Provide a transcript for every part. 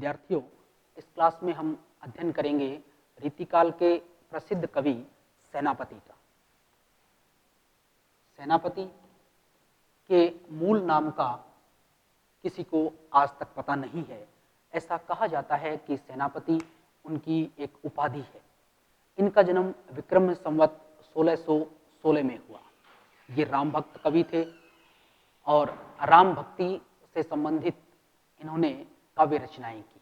विद्यार्थियों, इस क्लास में हम अध्ययन करेंगे रीतिकाल के प्रसिद्ध कवि सेनापति का। सेनापति के मूल नाम का किसी को आज तक पता नहीं है। ऐसा कहा जाता है कि सेनापति उनकी एक उपाधि है। इनका जन्म विक्रम संवत 1616 में हुआ। ये राम भक्त कवि थे और राम भक्ति से संबंधित इन्होंने काव्य रचनाएं की।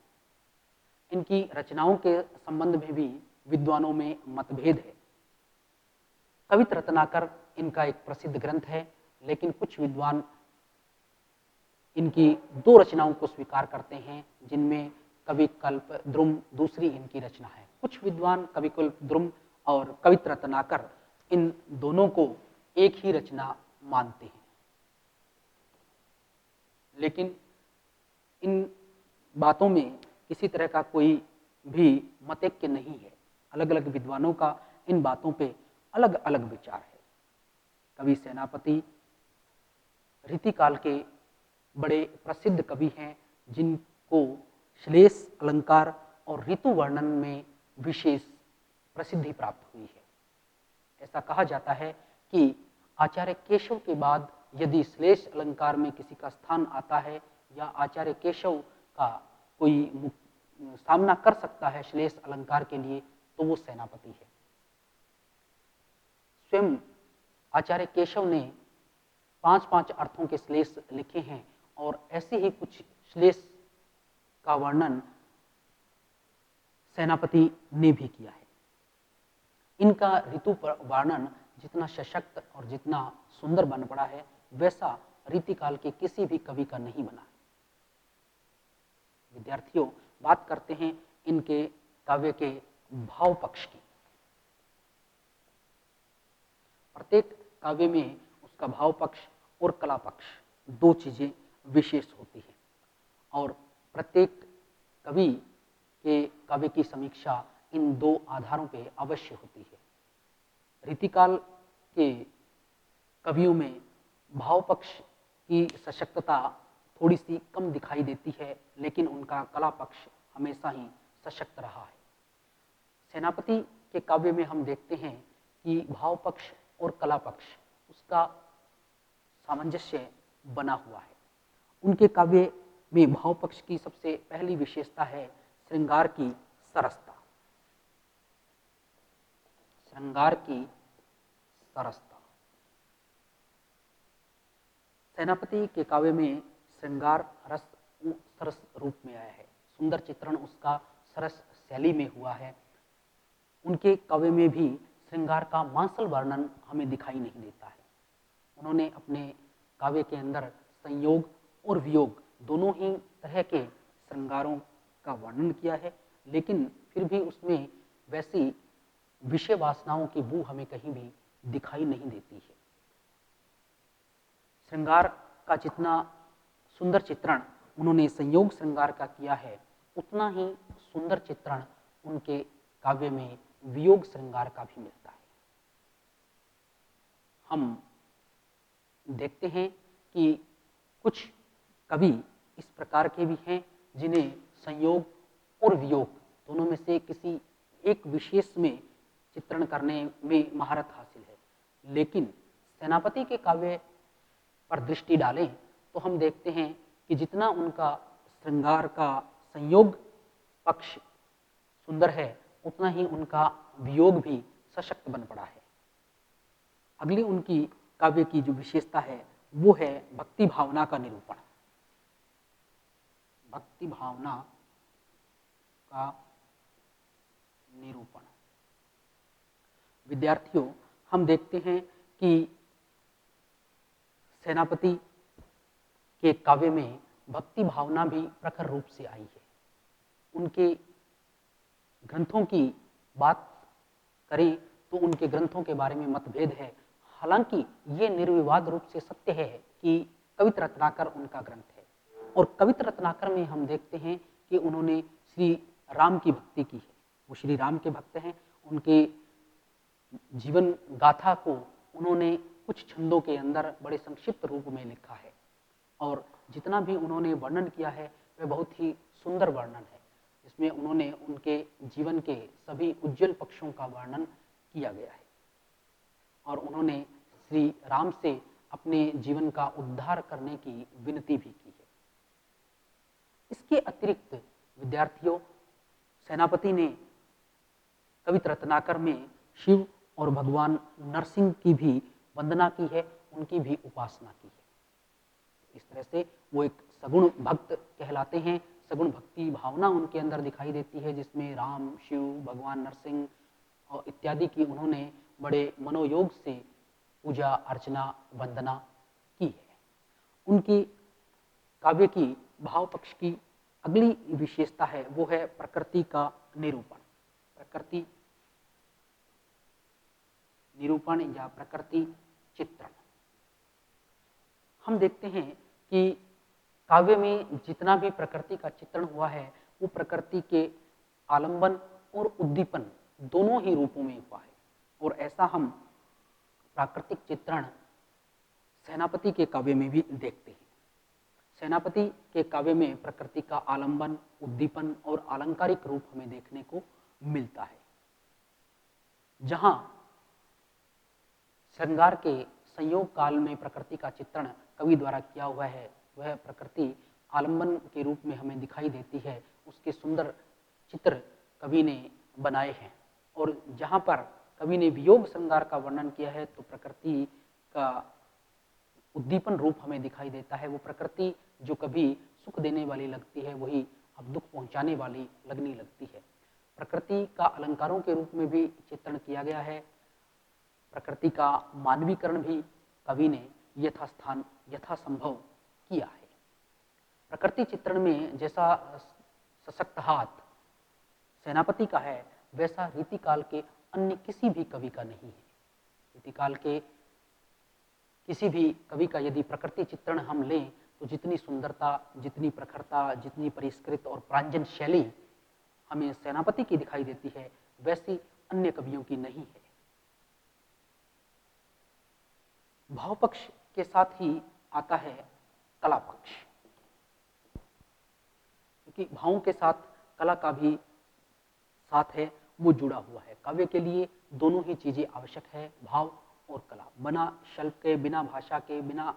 इनकी रचनाओं के संबंध में भी विद्वानों में मतभेद है। कवित रत्नाकर इनका एक प्रसिद्ध ग्रंथ है, लेकिन कुछ विद्वान इनकी दो रचनाओं को स्वीकार करते हैं, जिनमें कविकल्प द्रुम दूसरी इनकी रचना है। कुछ विद्वान कविकल्प द्रुम और कवित रत्नाकर इन दोनों को एक ही रचना मानते हैं, लेकिन इन बातों में किसी तरह का कोई भी मतैक्य नहीं है। अलग अलग विद्वानों का इन बातों पे अलग अलग विचार है। कवि सेनापति रीतिकाल के बड़े प्रसिद्ध कवि हैं, जिनको श्लेष अलंकार और ऋतु वर्णन में विशेष प्रसिद्धि प्राप्त हुई है। ऐसा कहा जाता है कि आचार्य केशव के बाद यदि श्लेष अलंकार में किसी का स्थान आता है या आचार्य केशव का कोई सामना कर सकता है श्लेष अलंकार के लिए, तो वो सेनापति है। स्वयं आचार्य केशव ने 5-5 अर्थों के श्लेष लिखे हैं और ऐसे ही कुछ श्लेष का वर्णन सेनापति ने भी किया है। इनका ऋतु वर्णन जितना सशक्त और जितना सुंदर बन पड़ा है, वैसा रीतिकाल के किसी भी कवि का नहीं बना है। विद्यार्थियों, बात करते हैं इनके काव्य के भाव पक्ष की। प्रत्येक काव्य में उसका भाव पक्ष और कला पक्ष दो चीजें विशेष होती हैं और प्रत्येक कवि के काव्य की समीक्षा इन दो आधारों पे अवश्य होती है। रीतिकाल के कवियों में भाव पक्ष की सशक्तता थोड़ी सी कम दिखाई देती है, लेकिन उनका कला पक्ष हमेशा ही सशक्त रहा है। सेनापति के काव्य में हम देखते हैं कि भाव पक्ष और कला पक्ष उसका सामंजस्य बना हुआ है। उनके काव्य में भाव पक्ष की सबसे पहली विशेषता है श्रृंगार की सरसता। श्रृंगार की सरसता। सेनापति के काव्य में श्रृंगार रस सरस रूप में आया है। सुंदर चित्रण उसका सरस शैली में हुआ है। उनके काव्य में भी श्रृंगार का मांसल वर्णन हमें दिखाई नहीं देता है। उन्होंने अपने काव्य के अंदर संयोग और वियोग दोनों ही तरह के श्रृंगारों का वर्णन किया है, लेकिन फिर भी उसमें वैसी विषय वासनाओं की बू हमें कहीं भी दिखाई नहीं देती है। श्रृंगार का जितना सुंदर चित्रण उन्होंने संयोग श्रृंगार का किया है, उतना ही सुंदर चित्रण उनके काव्य में वियोग श्रृंगार का भी मिलता है। हम देखते हैं कि कुछ कवि इस प्रकार के भी हैं जिन्हें संयोग और वियोग दोनों में से किसी एक विशेष में चित्रण करने में महारत हासिल है, लेकिन सेनापति के काव्य पर दृष्टि डालें तो हम देखते हैं कि जितना उनका श्रृंगार का संयोग पक्ष सुंदर है, उतना ही उनका वियोग भी सशक्त बन पड़ा है। अगली उनकी काव्य की जो विशेषता है वो है भक्ति भावना का निरूपण। भक्ति भावना का निरूपण। विद्यार्थियों, हम देखते हैं कि सेनापति के काव्य में भक्ति भावना भी प्रखर रूप से आई है। उनके ग्रंथों की बात करें तो उनके ग्रंथों के बारे में मतभेद है। हालांकि ये निर्विवाद रूप से सत्य है कि कवित रत्नाकर उनका ग्रंथ है और कवित रत्नाकर में हम देखते हैं कि उन्होंने श्री राम की भक्ति की है। वो श्री राम के भक्त हैं। उनके जीवन गाथा को उन्होंने कुछ छंदों के अंदर बड़े संक्षिप्त रूप में लिखा है और जितना भी उन्होंने वर्णन किया है वह बहुत ही सुंदर वर्णन है, जिसमें उन्होंने उनके जीवन के सभी उज्जवल पक्षों का वर्णन किया गया है और उन्होंने श्री राम से अपने जीवन का उद्धार करने की विनती भी की है। इसके अतिरिक्त विद्यार्थियों, सेनापति ने कवित रत्नाकर में शिव और भगवान नरसिंह की भी वंदना की है, उनकी भी उपासना की है। इस तरह से वो एक सगुण भक्त कहलाते हैं। सगुण भक्ति भावना उनके अंदर दिखाई देती है, जिसमें राम, शिव, भगवान नरसिंह और इत्यादि की उन्होंने बड़े मनोयोग से पूजा अर्चना वंदना की है। उनकी काव्य की भाव पक्ष की अगली विशेषता है, वो है प्रकृति का निरूपण। प्रकृति निरूपण या प्रकृति चित्रण। हम देखते हैं कि काव्य में जितना भी प्रकृति का चित्रण हुआ है, वो प्रकृति के आलंबन और उद्दीपन दोनों ही रूपों में हुआ है। और ऐसा हम प्राकृतिक चित्रण सेनापति के काव्य में भी देखते हैं। सेनापति के काव्य में प्रकृति का आलंबन, उद्दीपन और आलंकारिक रूप हमें देखने को मिलता है। जहां श्रृंगार के संयोग काल में प्रकृति का चित्रण कवि द्वारा किया हुआ है, वह प्रकृति आलंबन के रूप में हमें दिखाई देती है। उसके सुंदर चित्र कवि ने बनाए हैं। और जहाँ पर कवि ने वियोग श्रृंगार का वर्णन किया है, तो प्रकृति का उद्दीपन रूप हमें दिखाई देता है। वो प्रकृति जो कभी सुख देने वाली लगती है, वही अब दुख पहुंचाने वाली लगने लगती है। प्रकृति का अलंकारों के रूप में भी चित्रण किया गया है। प्रकृति का मानवीकरण भी कवि ने यथास्थान यथासंभव किया है। प्रकृति चित्रण में जैसा सशक्त हाथ सेनापति का है, वैसा रीतिकाल के अन्य किसी भी कवि का नहीं है। रीतिकाल के किसी भी कवि का यदि प्रकृति चित्रण हम लें, तो जितनी सुंदरता, जितनी प्रखरता, जितनी परिष्कृत और प्रांजन शैली हमें सेनापति की दिखाई देती है, वैसी अन्य कवियों की नहीं है। भाव पक्ष के साथ ही आता है कला पक्ष, क्योंकि भावों के साथ कला का भी साथ है, वो जुड़ा हुआ है। काव्य के लिए दोनों ही चीजें आवश्यक है, भाव और कला। बिना शल्प के, बिना भाषा के, बिना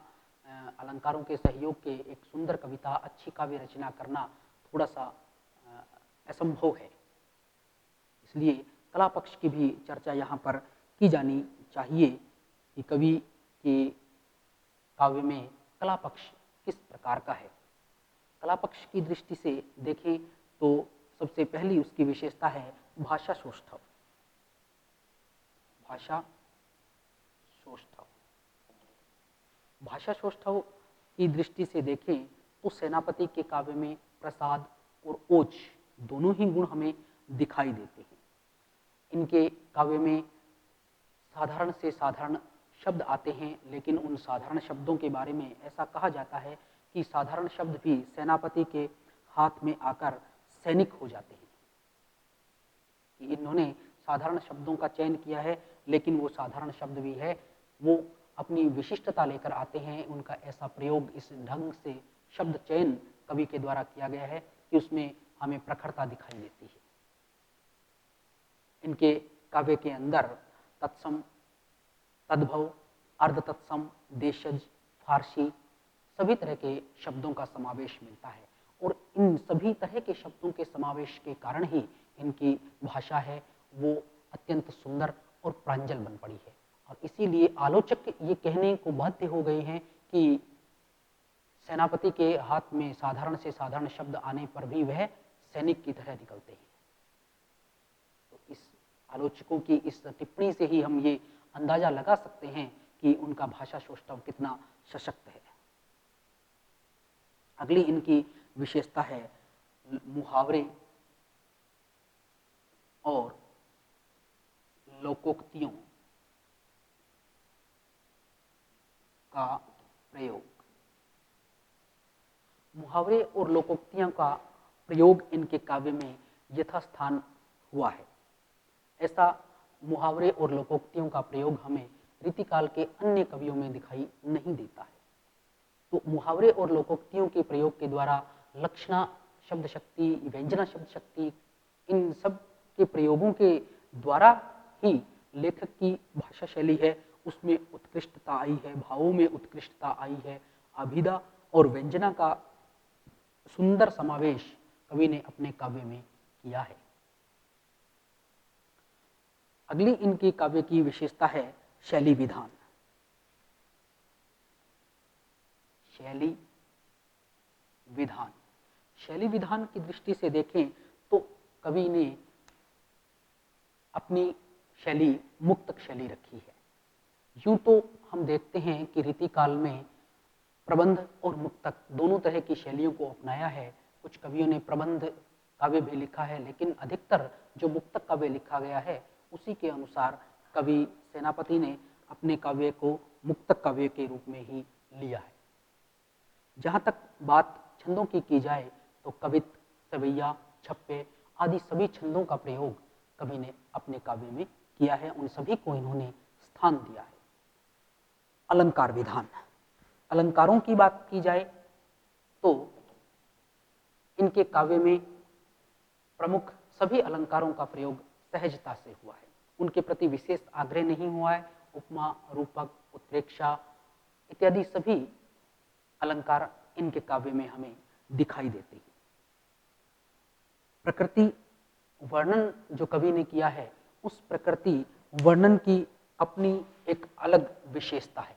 अलंकारों के सहयोग के एक सुंदर कविता, अच्छी काव्य रचना करना थोड़ा सा असंभव है। इसलिए कला पक्ष की भी चर्चा यहाँ पर की जानी चाहिए कि कवि के काव्य में कला पक्ष किस प्रकार का है। कला पक्ष की दृष्टि से देखें तो सबसे पहली उसकी विशेषता है भाषा सौष्ठव। भाषा सौष्ठव, भाषा सौष्ठव की दृष्टि से देखें तो सेनापति के काव्य में प्रसाद और ओज दोनों ही गुण हमें दिखाई देते हैं। इनके काव्य में साधारण से साधारण शब्द आते हैं, लेकिन उन साधारण शब्दों के बारे में ऐसा कहा जाता है कि साधारण शब्द भी सेनापति के हाथ में आकर सैनिक हो जाते हैं। कि इन्होंने साधारण शब्दों का चयन किया है, लेकिन वो साधारण शब्द भी है, वो अपनी विशिष्टता लेकर आते हैं। उनका ऐसा प्रयोग, इस ढंग से शब्द चयन कवि के द्वारा किया गया है कि उसमें हमें प्रखरता दिखाई देती है। इनके काव्य के अंदर तत्सम, तद्भव, अर्ध तत्सम, देशज, फारसी सभी तरह के शब्दों का समावेश मिलता है। और इन सभी तरह के शब्दों के समावेश के कारण ही इनकी भाषा है वो अत्यंत सुंदर और प्रांजल बन पड़ी है। और इसीलिए आलोचक ये कहने को बाध्य हो गए हैं कि सेनापति के हाथ में साधारण से साधारण शब्द आने पर भी वह सैनिक की तरह निकलते हैं। तो इस आलोचकों की इस टिप्पणी से ही हम ये अंदाजा लगा सकते हैं कि उनका भाषा सौष्ठव कितना सशक्त है। अगली इनकी विशेषता है मुहावरे और लोकोक्तियों का प्रयोग। मुहावरे और लोकोक्तियों का प्रयोग इनके काव्य में यथास्थान हुआ है। ऐसा मुहावरे और लोकोक्तियों का प्रयोग हमें रीतिकाल के अन्य कवियों में दिखाई नहीं देता है। तो मुहावरे और लोकोक्तियों के प्रयोग के द्वारा लक्षणा शब्द शक्ति, व्यंजना शब्द शक्ति, इन सब के प्रयोगों के द्वारा ही लेखक की भाषा शैली है उसमें उत्कृष्टता आई है, भावों में उत्कृष्टता आई है। अभिधा और व्यंजना का सुंदर समावेश कवि ने अपने काव्य में किया है। अगली इनकी काव्य की विशेषता है शैली विधान। शैली विधान, शैली विधान की दृष्टि से देखें तो कवि ने अपनी शैली मुक्तक शैली रखी है। यूं तो हम देखते हैं कि रीतिकाल में प्रबंध और मुक्तक दोनों तरह की शैलियों को अपनाया है। कुछ कवियों ने प्रबंध काव्य भी लिखा है, लेकिन अधिकतर जो मुक्तक काव्य लिखा गया है उसी के अनुसार कवि सेनापति ने अपने काव्य को मुक्तक काव्य के रूप में ही लिया है। जहाँ तक बात छंदों की जाए तो कवित, सवैया, छप्पे आदि सभी छंदों का प्रयोग कवि ने अपने काव्य में किया है, उन सभी को इन्होंने स्थान दिया है। अलंकार विधान, अलंकारों की बात की जाए तो इनके काव्य में प्रमुख सभी अलंकारों का प्रयोग सहजता से हुआ है, उनके प्रति विशेष आग्रह नहीं हुआ है। उपमा, रूपक, उत्प्रेक्षा इत्यादि सभी अलंकार इनके काव्य में हमें दिखाई देते हैं। प्रकृति वर्णन जो कवि ने किया है उस प्रकृति वर्णन की अपनी एक अलग विशेषता है,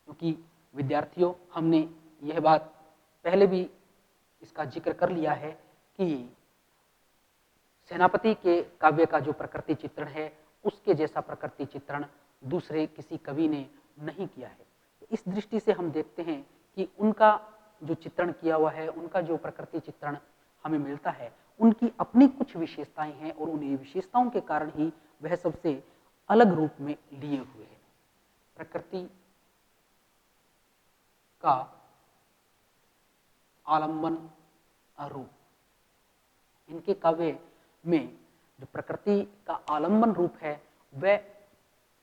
क्योंकि विद्यार्थियों हमने यह बात पहले भी इसका जिक्र कर लिया है कि सेनापति के काव्य का जो प्रकृति चित्रण है उसके जैसा प्रकृति चित्रण दूसरे किसी कवि ने नहीं किया है। तो इस दृष्टि से हम देखते हैं कि उनका जो चित्रण किया हुआ है, उनका जो प्रकृति चित्रण हमें मिलता है, उनकी अपनी कुछ विशेषताएं हैं और उन विशेषताओं के कारण ही वह सबसे अलग रूप में लिए हुए हैं। प्रकृति का आलंबन रूप, इनके काव्य में जो प्रकृति का आलंबन रूप है वह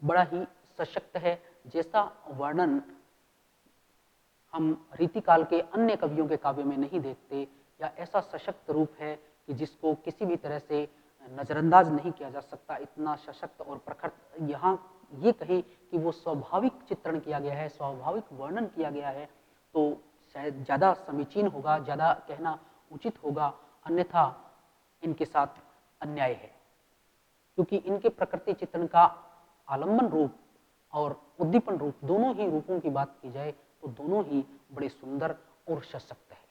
बड़ा ही सशक्त है। जैसा वर्णन हम रीतिकाल के अन्य कवियों के काव्य में नहीं देखते, या ऐसा सशक्त रूप है कि जिसको किसी भी तरह से नजरअंदाज नहीं किया जा सकता, इतना सशक्त और प्रखर। यहाँ ये कहें कि वो स्वाभाविक चित्रण किया गया है, स्वाभाविक वर्णन किया गया है, तो शायद ज़्यादा समीचीन होगा, ज़्यादा कहना उचित होगा, अन्यथा इनके साथ अन्याय है। क्योंकि इनके प्रकृति चित्रण का आलंबन रूप और उद्दीपन रूप, दोनों ही रूपों की बात की जाए तो दोनों ही बड़े सुंदर और सशक्त है।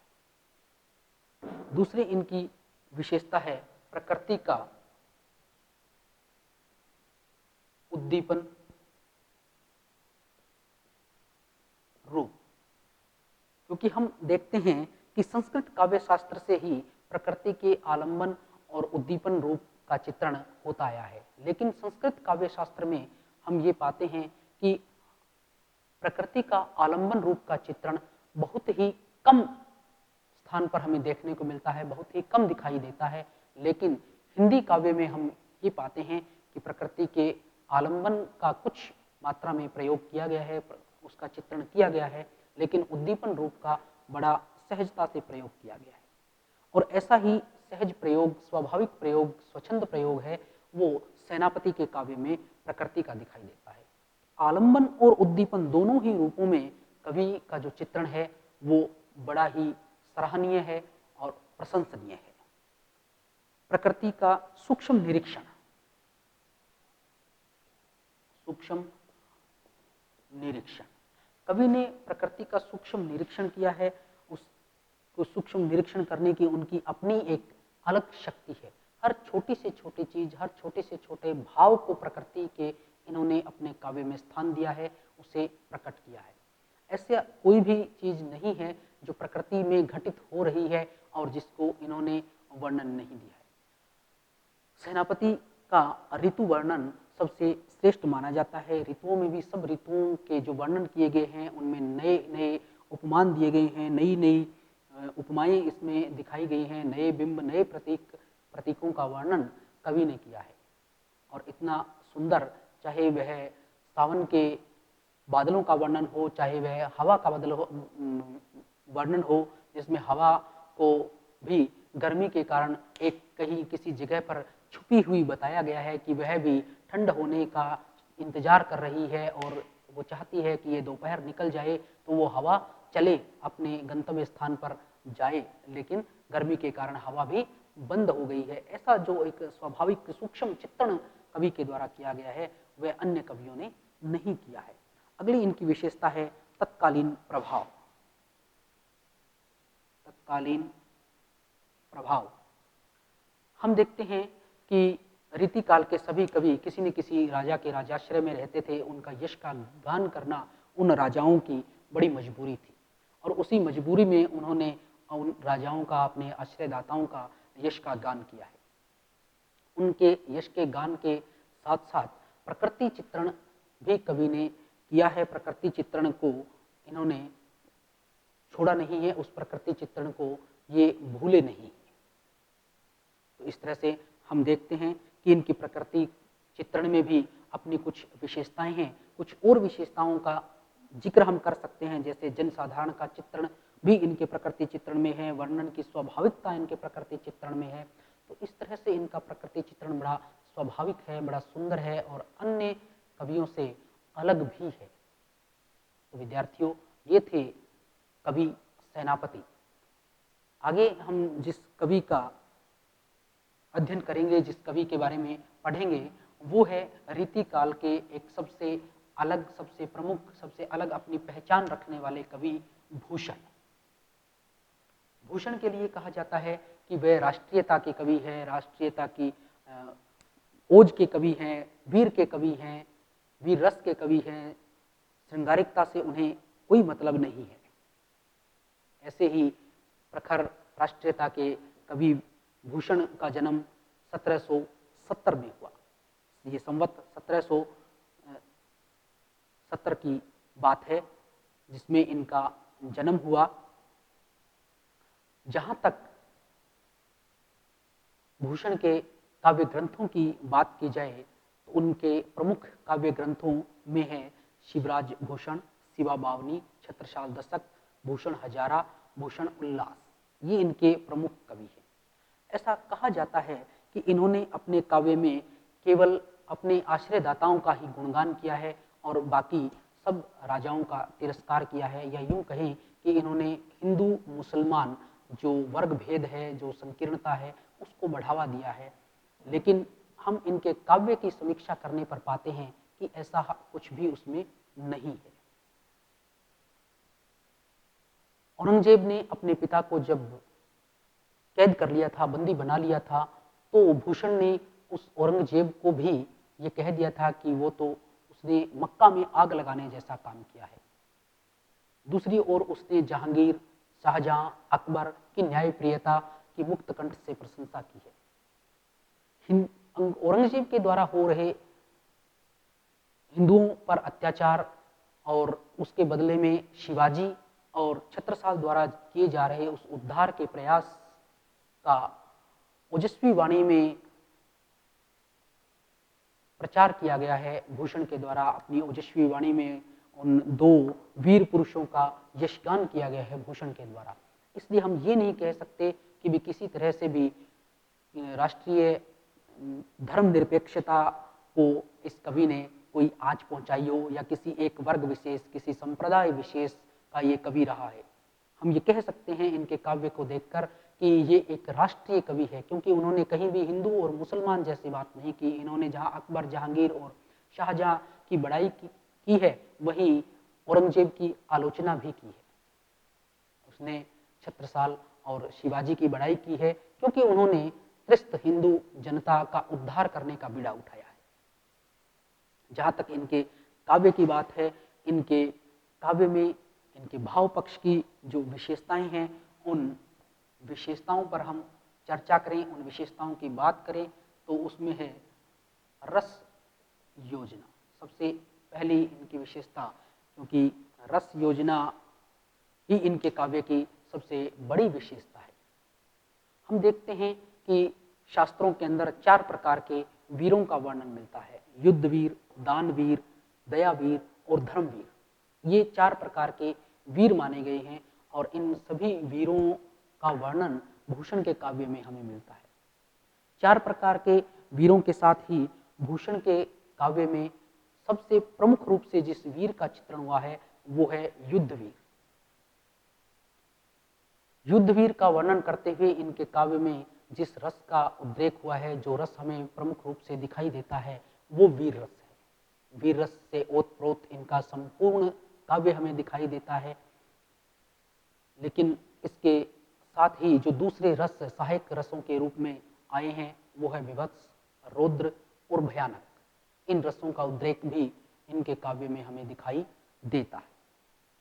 दूसरी इनकी विशेषता है प्रकृति का उद्दीपन रूप, क्योंकि हम देखते हैं कि संस्कृत काव्य शास्त्र से ही प्रकृति के आलंबन और उद्दीपन रूप का चित्रण होता आया है, लेकिन संस्कृत काव्य शास्त्र में हम ये पाते हैं कि प्रकृति का आलंबन रूप का चित्रण बहुत ही कम स्थान पर हमें देखने को मिलता है, बहुत ही कम दिखाई देता है। लेकिन हिंदी काव्य में हम ये पाते हैं कि प्रकृति के आलंबन का कुछ मात्रा में प्रयोग किया गया है, उसका चित्रण किया गया है, लेकिन उद्दीपन रूप का बड़ा सहजता से प्रयोग किया गया है। और ऐसा ही सहज प्रयोग, स्वाभाविक प्रयोग, स्वच्छंद प्रयोग है वो सेनापति के काव्य में प्रकृति का दिखाई देता है। आलंबन और उद्दीपन दोनों ही रूपों में कवि का जो चित्रण है वो बड़ा ही सराहनीय है और प्रशंसनीय है। प्रकृति का सूक्ष्म निरीक्षण, सूक्ष्म निरीक्षण, कवि ने प्रकृति का सूक्ष्म निरीक्षण किया है। उसको सूक्ष्म निरीक्षण करने की उनकी अपनी एक अलग शक्ति है। हर छोटी से छोटी चीज, हर छोटे से छोटे भाव को प्रकृति के इन्होंने अपने काव्य में स्थान दिया है, उसे प्रकट किया है। ऐसा कोई भी चीज नहीं है जो प्रकृति में घटित हो रही है और जिसको इन्होंने वर्णन नहीं दिया है। सेनापति का ऋतु वर्णन सबसे श्रेष्ठ माना जाता है। ऋतुओं में भी सब ऋतुओं के जो वर्णन किए गए हैं उनमें नए नए उपमान दिए गए हैं, नई नई उपमाएं इसमें दिखाई गई हैं, नए बिंब, नए प्रतीकों का वर्णन कवि ने किया है। और इतना सुंदर, चाहे वह सावन के बादलों का वर्णन हो, चाहे वह हवा का वर्णन हो, जिसमें हवा को भी गर्मी के कारण एक कहीं किसी जगह पर छुपी हुई बताया गया है कि वह भी ठंड होने का इंतजार कर रही है और वो चाहती है कि ये दोपहर निकल जाए तो वो हवा चले, अपने गंतव्य स्थान पर जाए, लेकिन गर्मी के कारण हवा भी बंद हो गई है। ऐसा जो एक स्वाभाविक सूक्ष्म चित्रण कवि के द्वारा किया गया है वह अन्य कवियों ने नहीं किया है। अगली इनकी विशेषता है तत्कालीन प्रभाव। तत्कालीन प्रभाव हम देखते हैं कि रीतिकाल के सभी कवि किसी न किसी राजा के राजाश्रय में रहते थे। उनका यश का गान करना उन राजाओं की बड़ी मजबूरी थी और उसी मजबूरी में उन्होंने उन राजाओं का, अपने आश्रयदाताओं का यश का गान किया है। उनके यश के गान के साथ साथ प्रकृति चित्रण भी कवि ने किया है। प्रकृति चित्रण को इन्होंने छोड़ा नहीं है, उस प्रकृति चित्रण को ये भूले नहीं। तो इस तरह से हम देखते हैं कि इनकी प्रकृति चित्रण में भी अपनी कुछ विशेषताएं हैं। कुछ और विशेषताओं का जिक्र हम कर सकते हैं, जैसे जनसाधारण का चित्रण भी इनके प्रकृति चित्रण में है, वर्णन की स्वाभाविकता इनके प्रकृति चित्रण में है। तो इस तरह से इनका प्रकृति चित्रण बड़ा स्वाभाविक है, बड़ा सुंदर है और अन्य कवियों से अलग भी है। तो विद्यार्थियों, ये थे कवि सेनापति। आगे हम जिस कवि का अध्ययन करेंगे, जिस कवि के बारे में पढ़ेंगे, वो है रीतिकाल के एक सबसे अलग, सबसे प्रमुख, सबसे अलग अपनी पहचान रखने वाले कवि भूषण। भूषण के लिए कहा जाता है कि वे राष्ट्रीयता के कवि हैं, राष्ट्रीयता की ओज के कवि हैं, वीर के कवि हैं, वीर रस के कवि हैं, श्रृंगारिकता से उन्हें कोई मतलब नहीं है। ऐसे ही प्रखर राष्ट्रीयता के कवि भूषण का जन्म 1770 में हुआ। ये संवत 1770 की बात है जिसमें इनका जन्म हुआ। जहां तक भूषण के काव्य ग्रंथों की बात की जाए तो उनके प्रमुख काव्य ग्रंथों में है शिवराज भूषण, शिवा बावनी, छत्रसाल दशक, भूषण हजारा, भूषण उल्लास। ये इनके प्रमुख कवि हैं। ऐसा कहा जाता है कि इन्होंने अपने काव्य में केवल अपने आश्रयदाताओं का ही गुणगान किया है और बाकी सब राजाओं का तिरस्कार किया है, या यूं कहें कि इन्होंने हिंदू मुसलमान जो वर्ग भेद है, जो संकीर्णता है, उसको बढ़ावा दिया है। लेकिन हम इनके काव्य की समीक्षा करने पर पाते हैं कि ऐसा कुछ भी उसमें नहीं है। औरंगजेब ने अपने पिता को जब कैद कर लिया था, बंदी बना लिया था, तो भूषण ने उस औरंगजेब को भी ये कह दिया था कि वो तो उसने मक्का में आग लगाने जैसा काम किया है। दूसरी ओर उसने जहांगीर, शाहजहां, अकबर की न्यायप्रियता की मुक्त कंठ से प्रशंसा की है। औरंगजेब के द्वारा हो रहे हिंदुओं पर अत्याचार और उसके बदले में शिवाजी और छत्रसाल द्वारा किए जा रहे उस उद्धार के प्रयास का ओजस्वी वाणी में प्रचार किया गया है। भूषण के द्वारा अपनी ओजस्वी वाणी में उन दो वीर पुरुषों का यशगान किया गया है भूषण के द्वारा। इसलिए हम ये नहीं कह सकते कि भी किसी तरह से भी राष्ट्रीय धर्मनिरपेक्षता को इस कवि ने कोई आंच पहुंचाई हो, या किसी एक वर्ग विशेष, किसी संप्रदाय विशेष का ये कवि रहा है। हम ये कह सकते हैं इनके काव्य को देखकर कि ये एक राष्ट्रीय कवि है, क्योंकि उन्होंने कहीं भी हिंदू और मुसलमान जैसी बात नहीं की। इन्होंने जहां अकबर, जहांगीर और शाहजहां की बड़ाई की है, वहीं औरंगजेब की आलोचना भी की है। उसने छत्रसाल और शिवाजी की बड़ाई की है, क्योंकि उन्होंने त्रस्त हिंदू जनता का उद्धार करने का बीड़ा उठाया है। जहां तक इनके काव्य की बात है, इनके काव्य में इनके भाव पक्ष की जो विशेषताएं हैं, उन विशेषताओं पर हम चर्चा करें, उन विशेषताओं की बात करें, तो उसमें है रस योजना। सबसे पहली इनकी विशेषता, क्योंकि रस योजना ही इनके काव्य की सबसे बड़ी विशेषता है। हम देखते हैं कि शास्त्रों के अंदर 4 प्रकार के वीरों का वर्णन मिलता है: युद्धवीर, दानवीर, दयावीर और धर्मवीर। ये 4 प्रकार के वीर माने गए हैं और इन सभी वीरों का वर्णन भूषण के काव्य में हमें मिलता है। 4 प्रकार के वीरों के साथ ही भूषण के काव्य में सबसे प्रमुख रूप से जिस वीर का चित्रण हुआ है वो है युद्धवीर। युद्धवीर का वर्णन करते हुए इनके काव्य में जिस रस का उद्रेक हुआ है, जो रस हमें प्रमुख रूप से दिखाई देता है, वो वीर रस है। वीर रस से ओतप्रोत इनका संपूर्ण काव्य हमें दिखाई देता है। लेकिन इसके साथ ही जो दूसरे रस सहायक रसों के रूप में आए हैं वो है विभत्स, रौद्र और भयानक। इन रसों का उद्रेक भी इनके काव्य में हमें दिखाई देता है,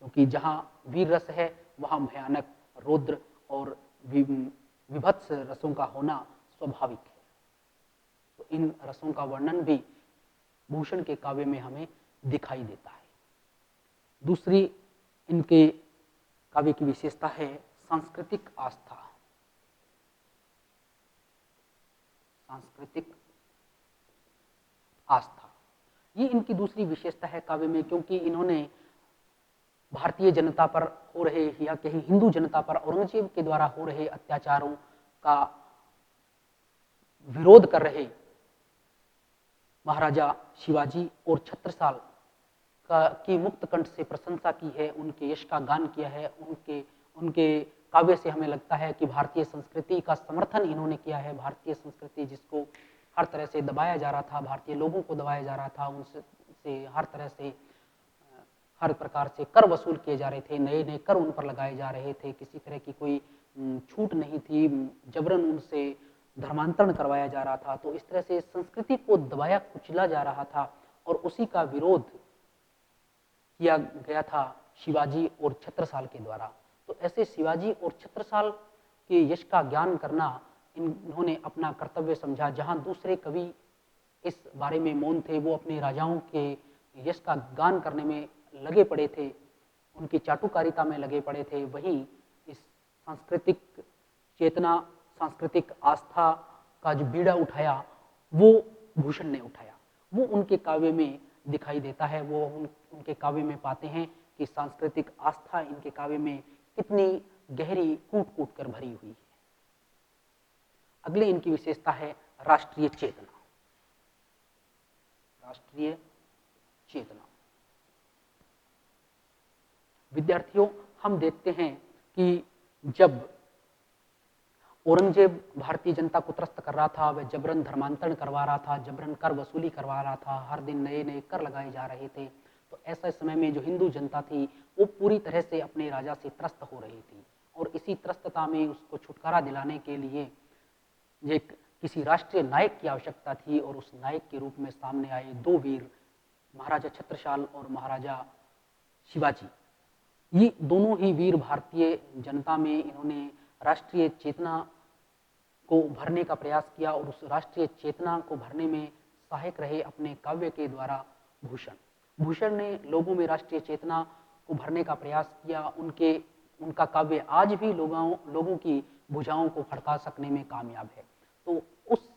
क्योंकि जहाँ वीर रस है वहाँ भयानक, रौद्र और विभत्स रसों का होना स्वाभाविक है। तो इन रसों का वर्णन भी भूषण के काव्य में हमें दिखाई देता है। दूसरी इनके काव्य की विशेषता है सांस्कृतिक आस्था। सांस्कृतिक आस्था ये इनकी दूसरी विशेषता है काव्य में, क्योंकि इन्होंने भारतीय जनता पर हो रहे या कहीं हिंदू जनता पर औरंगजेब के द्वारा हो रहे अत्याचारों का विरोध कर रहे महाराजा शिवाजी और छत्रसाल की मुक्त कंठ से प्रशंसा की है, उनके यश का गान किया है। उनके काव्य से हमें लगता है कि भारतीय संस्कृति का समर्थन इन्होंने किया है। भारतीय संस्कृति जिसको हर तरह से दबाया जा रहा था, भारतीय लोगों को दबाया जा रहा था, उनसे हर तरह से हर प्रकार से कर वसूल किए जा रहे थे, नए नए कर उन पर लगाए जा रहे थे, किसी तरह की कोई छूट नहीं थी, जबरन उनसे धर्मांतरण करवाया जा रहा था। तो इस तरह से संस्कृति को दबाया कुचला जा रहा था और उसी का विरोध किया गया था शिवाजी और छत्रसाल के द्वारा। तो ऐसे शिवाजी और छत्रसाल के यश का ज्ञान करना इन्होंने अपना कर्तव्य समझा। जहां दूसरे कवि इस बारे में मौन थे, वो अपने राजाओं के यश का गान करने में लगे पड़े थे, उनकी चाटुकारिता में लगे पड़े थे, वहीं इस सांस्कृतिक चेतना, सांस्कृतिक आस्था का जो बीड़ा उठाया वो भूषण ने उठाया। वो उनके काव्य में दिखाई देता है। वो उनके काव्य में पाते हैं कि सांस्कृतिक आस्था इनके काव्य में कितनी गहरी कूट कूट कर भरी हुई है। अगली इनकी विशेषता है राष्ट्रीय चेतना। राष्ट्रीय चेतना विद्यार्थियों, हम देखते हैं कि जब औरंगजेब भारतीय जनता को त्रस्त कर रहा था, वह जबरन धर्मांतरण करवा रहा था, जबरन कर वसूली करवा रहा था, हर दिन नए नए कर लगाए जा रहे थे। तो ऐसे समय में जो हिंदू जनता थी वो पूरी तरह से अपने राजा से त्रस्त हो रही थी, और इसी त्रस्तता में उसको छुटकारा दिलाने के लिए एक किसी राष्ट्रीय नायक की आवश्यकता थी। और उस नायक के रूप में सामने आए 2 वीर, महाराजा छत्रसाल और महाराजा शिवाजी। ये दोनों ही वीर भारतीय जनता में इन्होंने राष्ट्रीय चेतना को भरने का प्रयास किया, और उस राष्ट्रीय चेतना को भरने में सहायक रहे अपने काव्य के द्वारा भूषण ने लोगों में राष्ट्रीय चेतना को भरने का प्रयास किया। उनका काव्य आज भी लोगों की भुजाओं को फड़का सकने में कामयाब है। तो उस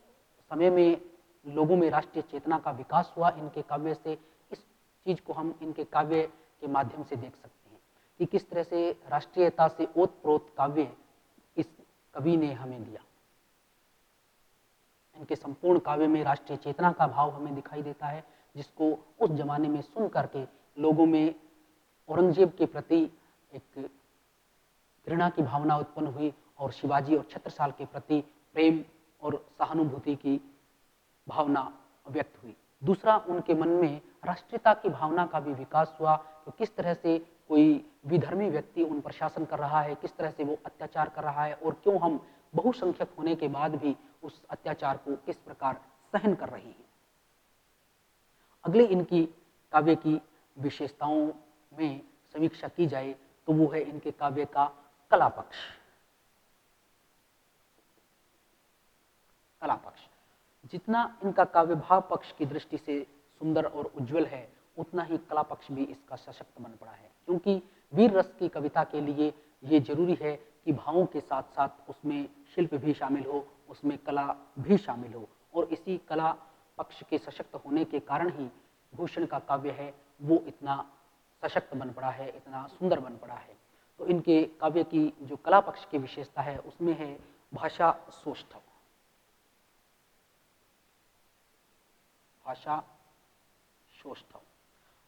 समय में लोगों में राष्ट्रीय चेतना का विकास हुआ इनके काव्य से। इस चीज को हम इनके काव्य के माध्यम से देख सकते हैं कि किस तरह से राष्ट्रीयता से ओतप्रोत काव्य इस कवि ने हमें दिया। इनके संपूर्ण काव्य में राष्ट्रीय चेतना का भाव हमें दिखाई देता है, जिसको उस जमाने में सुन करके लोगों में औरंगजेब के प्रति एक घृणा की भावना उत्पन्न हुई और शिवाजी और छत्रसाल के प्रति प्रेम और सहानुभूति की भावना व्यक्त हुई। दूसरा, उनके मन में राष्ट्रीयता की भावना का भी विकास हुआ। तो किस तरह से कोई विधर्मी व्यक्ति उन पर शासन कर रहा है, किस तरह से वो अत्याचार कर रहा है, और क्यों हम बहुसंख्यक होने के बाद भी उस अत्याचार को किस प्रकार सहन कर रहे हैं। अगले इनकी काव्य की विशेषताओं में समीक्षा की जाए तो वो है इनके काव्य का कला पक्ष। कला पक्ष जितना इनका काव्य भाव पक्ष की दृष्टि से सुंदर और उज्जवल है, उतना ही कला पक्ष भी इसका सशक्त बन पड़ा है। क्योंकि वीर रस की कविता के लिए ये जरूरी है कि भावों के साथ साथ उसमें शिल्प भी शामिल हो, उसमें कला भी शामिल हो, और इसी कला पक्ष के सशक्त होने के कारण ही भूषण का काव्य है वो इतना सशक्त बन पड़ा है, इतना सुंदर बन पड़ा है। तो इनके काव्य की जो कला पक्ष की विशेषता है उसमें है भाषा सौष्ठव। भाषा सौष्ठव,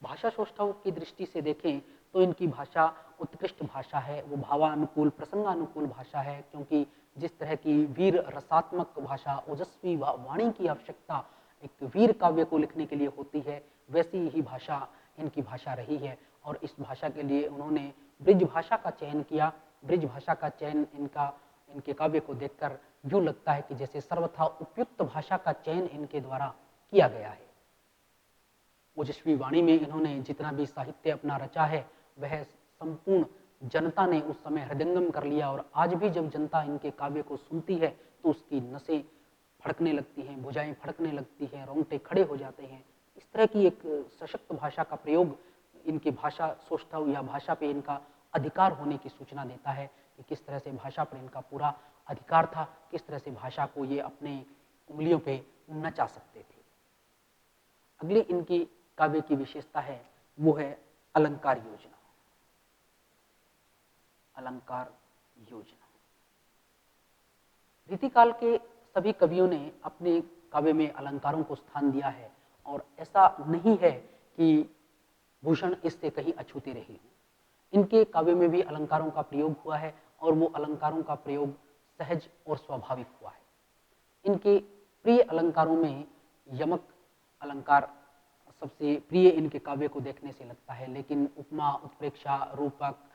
भाषा सौष्ठव की दृष्टि से देखें तो इनकी भाषा उत्कृष्ट भाषा है, वो भावानुकूल प्रसंगानुकूल भाषा है, क्योंकि जिस तरह की वीर रसात्मक भाषा, ओजस्वी वाणी की आवश्यकता एक वीर काव्य को लिखने के लिए होती है, वैसी ही भाषा इनकी भाषा रही है। और इस भाषा के लिए उन्होंने ब्रिज भाषा का चयन किया। ब्रिज भाषा का चयन इनके काव्य को देखकर यूँ लगता है कि जैसे सर्वथा उपयुक्त भाषा का चयन इनके द्वारा किया गया है। ओजस्वी वाणी में इन्होंने जितना भी साहित्य अपना रचा है वह संपूर्ण जनता ने उस समय हृदयंगम कर लिया, और आज भी जब जनता इनके काव्य को सुनती है तो उसकी नसें फड़कने लगती हैं, भुजाएं फड़कने लगती हैं, रोंगटे खड़े हो जाते हैं। इस तरह की एक सशक्त भाषा का प्रयोग इनकी भाषा सौष्ठव या भाषा पे इनका अधिकार होने की सूचना देता है कि किस तरह से भाषा पर इनका पूरा अधिकार था, किस तरह से भाषा को ये अपने उंगलियों पे नचा सकते थे। अगली इनकी काव्य की विशेषता है वो है अलंकार योजना। अलंकार योजना, रीतिकाल के सभी कवियों ने अपने काव्य में अलंकारों को स्थान दिया है, और ऐसा नहीं है कि भूषण इससे कहीं अछूते रहे हों। इनके काव्य में भी अलंकारों का प्रयोग हुआ है, और वो अलंकारों का प्रयोग सहज और स्वाभाविक हुआ है। इनके प्रिय अलंकारों में यमक अलंकार सबसे प्रिय इनके काव्य को देखने से लगता है, लेकिन उपमा, उत्प्रेक्षा, रूपक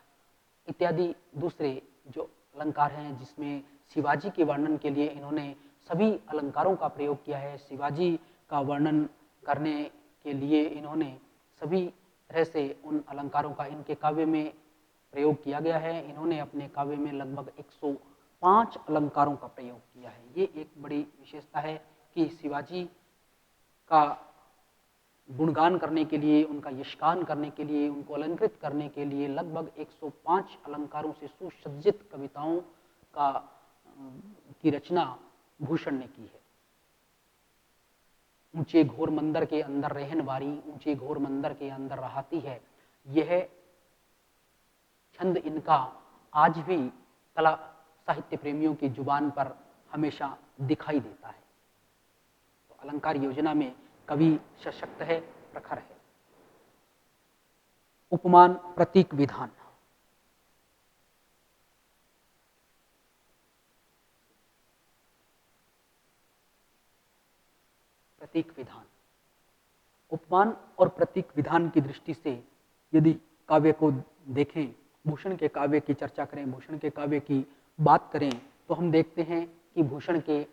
इत्यादि दूसरे जो अलंकार हैं जिसमें शिवाजी के वर्णन के लिए इन्होंने सभी अलंकारों का प्रयोग किया है। शिवाजी का वर्णन करने के लिए इन्होंने सभी तरह से उन अलंकारों का इनके काव्य में प्रयोग किया गया है। इन्होंने अपने काव्य में लगभग 105 अलंकारों का प्रयोग किया है। ये एक बड़ी विशेषता है कि शिवाजी का गुणगान करने के लिए, उनका यशगान करने के लिए, उनको अलंकृत करने के लिए लगभग 105 अलंकारों से सुसज्जित कविताओं की रचना भूषण ने की है। ऊंचे घोर मंदिर के अंदर रहन वारी, ऊंचे घोर मंदिर के अंदर रहाती है, यह छंद इनका आज भी कला साहित्य प्रेमियों की जुबान पर हमेशा दिखाई देता है। तो अलंकार योजना में कवि सशक्त है, प्रखर है। उपमान प्रतीक विधान, प्रतीक विधान, उपमान और प्रतीक विधान की दृष्टि से यदि काव्य को देखें, भूषण के काव्य की चर्चा करें, भूषण के काव्य की बात करें, तो हम देखते हैं कि भूषण के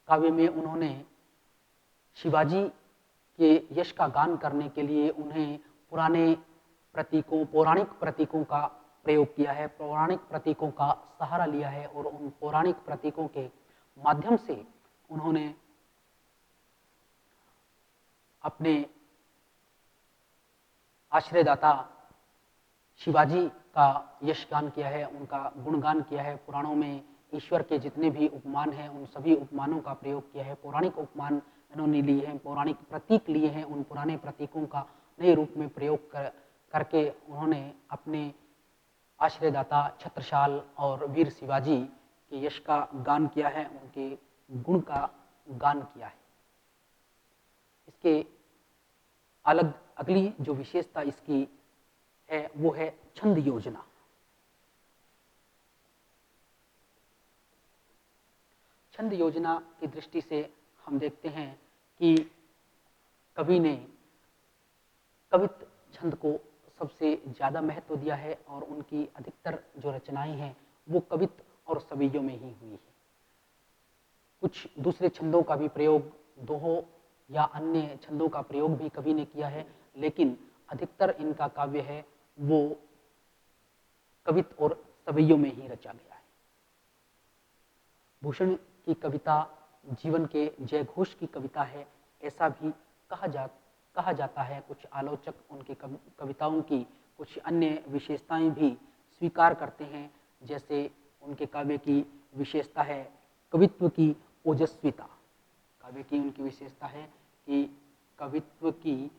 काव्य में उन्होंने शिवाजी के यश का गान करने के लिए उन्हें पुराने प्रतीकों, पौराणिक प्रतीकों का प्रयोग किया है, पौराणिक प्रतीकों का सहारा लिया है, और उन पौराणिक प्रतीकों के माध्यम से उन्होंने अपने आश्रयदाता शिवाजी का यशगान किया है, उनका गुणगान किया है। पुराणों में ईश्वर के जितने भी उपमान हैं उन सभी उपमानों का प्रयोग किया है। पौराणिक उपमान इन्होंने लिए हैं, पौराणिक प्रतीक लिए हैं, उन पुराने प्रतीकों का नए रूप में प्रयोग करके उन्होंने अपने आश्रयदाता छत्रसाल और वीर शिवाजी के यश का गान किया है, उनके गुण का गान किया है। इसके अलग अगली जो विशेषता इसकी है वो है छंद योजना। छंद योजना की दृष्टि से हम देखते हैं कि कवि ने कवित्व छंद को सबसे ज़्यादा महत्व दिया है, और उनकी अधिकतर जो रचनाएं हैं वो कवित्व और सवियों में ही हुई है। कुछ दूसरे छंदों का भी प्रयोग, दोहों या अन्य छंदों का प्रयोग भी कवि ने किया है, लेकिन अधिकतर इनका काव्य है वो कवित्व और सवैयों में ही रचा गया है। भूषण की कविता जीवन के जयघोष की कविता है, ऐसा भी कहा जाता है। कुछ आलोचक उनकी कविताओं की कुछ अन्य विशेषताएं भी स्वीकार करते हैं, जैसे उनके काव्य की विशेषता है कवित्व की ओजस्विता। काव्य की उनकी विशेषता है कि कवित्व की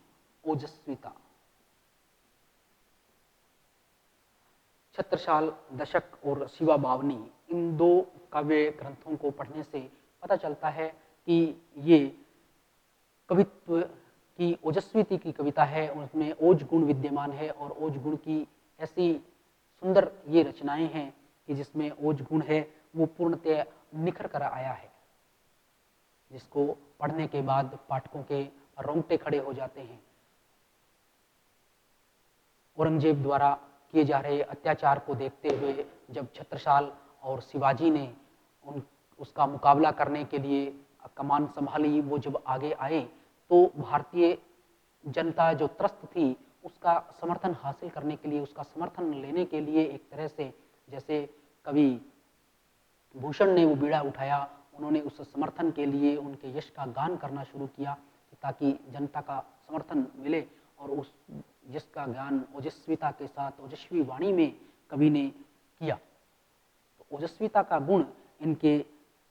ओजस्विता। छत्रसाल दशक और शिवा बावनी, इन दो काव्य ग्रंथों को पढ़ने से पता चलता है कि ये कवित्व की ओजस्विता की कविता है, उसमें ओज गुण विद्यमान है और ओज गुण की ऐसी सुंदर ये रचनाएं हैं कि जिसमें ओज गुण है वो पूर्णतः निखर कर आया है, जिसको पढ़ने के बाद पाठकों के रोंगटे खड़े हो जाते हैं। औरंगजेब द्वारा किए जा रहे अत्याचार को देखते हुए जब छत्रसाल और शिवाजी ने उसका मुकाबला करने के लिए कमान संभाली, वो जब आगे आए तो भारतीय जनता जो त्रस्त थी उसका समर्थन हासिल करने के लिए, उसका समर्थन लेने के लिए एक तरह से जैसे कवि भूषण ने वो बीड़ा उठाया, उन्होंने उस समर्थन के लिए उनके यश का गान करना शुरू किया ताकि जनता का समर्थन मिले और उस जिसका गान ओजस्विता के साथ ओजस्वी वाणी में कवि ने किया। तो ओजस्विता का गुण इनके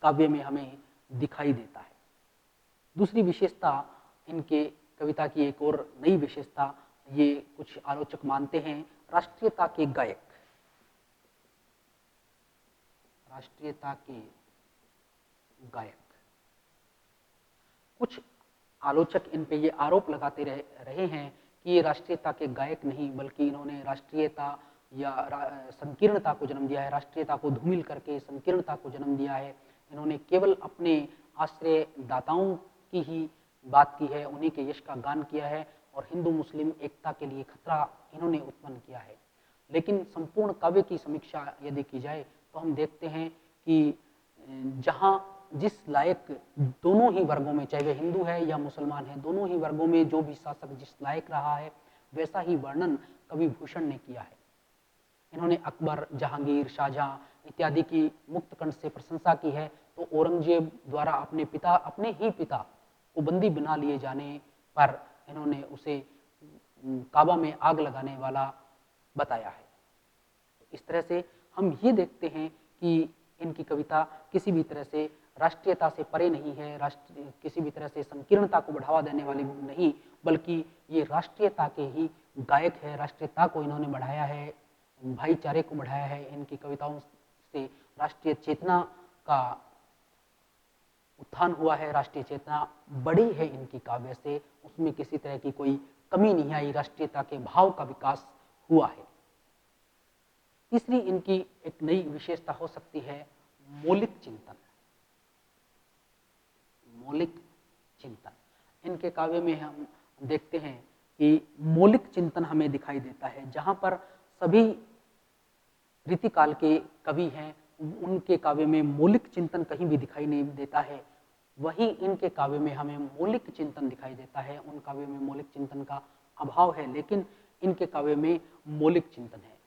काव्य में हमें दिखाई देता है। दूसरी विशेषता इनके कविता की एक और नई विशेषता ये कुछ आलोचक मानते हैं, राष्ट्रीयता के गायक। राष्ट्रीयता के गायक, कुछ आलोचक इन पे ये आरोप लगाते रहे हैं कि ये राष्ट्रीयता के गायक नहीं बल्कि इन्होंने राष्ट्रीयता या संकीर्णता को जन्म दिया है, राष्ट्रीयता को धूमिल करके संकीर्णता को जन्म दिया है। इन्होंने केवल अपने आश्रयदाताओं की ही बात की है, उन्हीं के यश का गान किया है और हिंदू मुस्लिम एकता के लिए खतरा इन्होंने उत्पन्न किया है। लेकिन संपूर्ण काव्य की समीक्षा यदि की जाए तो हम देखते हैं कि जहाँ जिस लायक दोनों ही वर्गों में, चाहे वे हिंदू है या मुसलमान है, दोनों ही वर्गों में जो भी शासक जिस लायक रहा है वैसा ही वर्णन कवि भूषण ने किया है। इन्होंने अकबर, जहांगीर, शाहजहां इत्यादि की मुक्त कंठ से प्रशंसा की है, तो औरंगजेब द्वारा अपने ही पिता को बंदी बना लिए जाने पर इन्होंने उसे काबा में आग लगाने वाला बताया है। इस तरह से हम ये देखते हैं कि इनकी कविता किसी भी तरह से राष्ट्रीयता से परे नहीं है, किसी भी तरह से संकीर्णता को बढ़ावा देने वाली नहीं, बल्कि ये राष्ट्रीयता के ही गायक है। राष्ट्रीयता को इन्होंने बढ़ाया है, भाईचारे को बढ़ाया है। इनकी कविताओं से राष्ट्रीय चेतना का उत्थान हुआ है, राष्ट्रीय चेतना बड़ी है इनकी काव्य से, उसमें किसी तरह की कोई कमी नहीं आई, राष्ट्रीयता के भाव का विकास हुआ है। तीसरी इनकी एक नई विशेषता हो सकती है मौलिक चिंतन। मौलिक चिंतन इनके काव्य में हम देखते हैं कि मौलिक चिंतन हमें दिखाई देता है। जहां पर सभी रीतिकाल के कवि हैं उनके काव्य में मौलिक चिंतन कहीं भी दिखाई नहीं देता है, वहीं इनके काव्य में हमें मौलिक चिंतन दिखाई देता है। उन काव्य में मौलिक चिंतन का अभाव है, लेकिन इनके काव्य में मौलिक चिंतन है।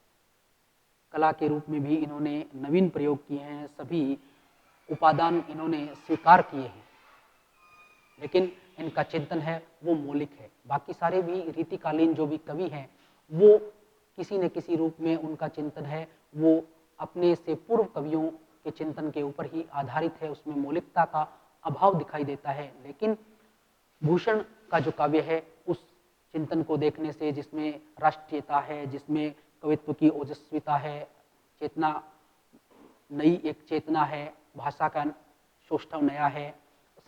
कला के रूप में भी इन्होंने नवीन प्रयोग किए हैं, सभी उपादान इन्होंने स्वीकार किए हैं, लेकिन इनका चिंतन है वो मौलिक है। बाकी सारे भी रीतिकालीन जो भी कवि हैं वो किसी न किसी रूप में उनका चिंतन है वो अपने से पूर्व कवियों के चिंतन के ऊपर ही आधारित है, उसमें मौलिकता का अभाव दिखाई देता है। लेकिन भूषण का जो काव्य है उस चिंतन को देखने से, जिसमें राष्ट्रीयता है, जिसमें कवित्व की ओजस्विता है, चेतना नई एक चेतना है, भाषा का सौष्ठव नया है,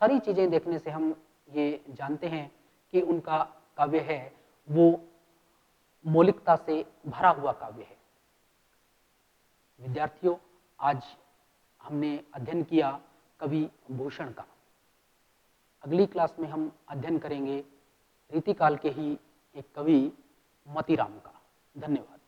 सारी चीजें देखने से हम ये जानते हैं कि उनका काव्य है वो मौलिकता से भरा हुआ काव्य है। विद्यार्थियों, आज हमने अध्ययन किया कवि भूषण का। अगली क्लास में हम अध्ययन करेंगे रीतिकाल के ही एक कवि मतीराम का। धन्यवाद।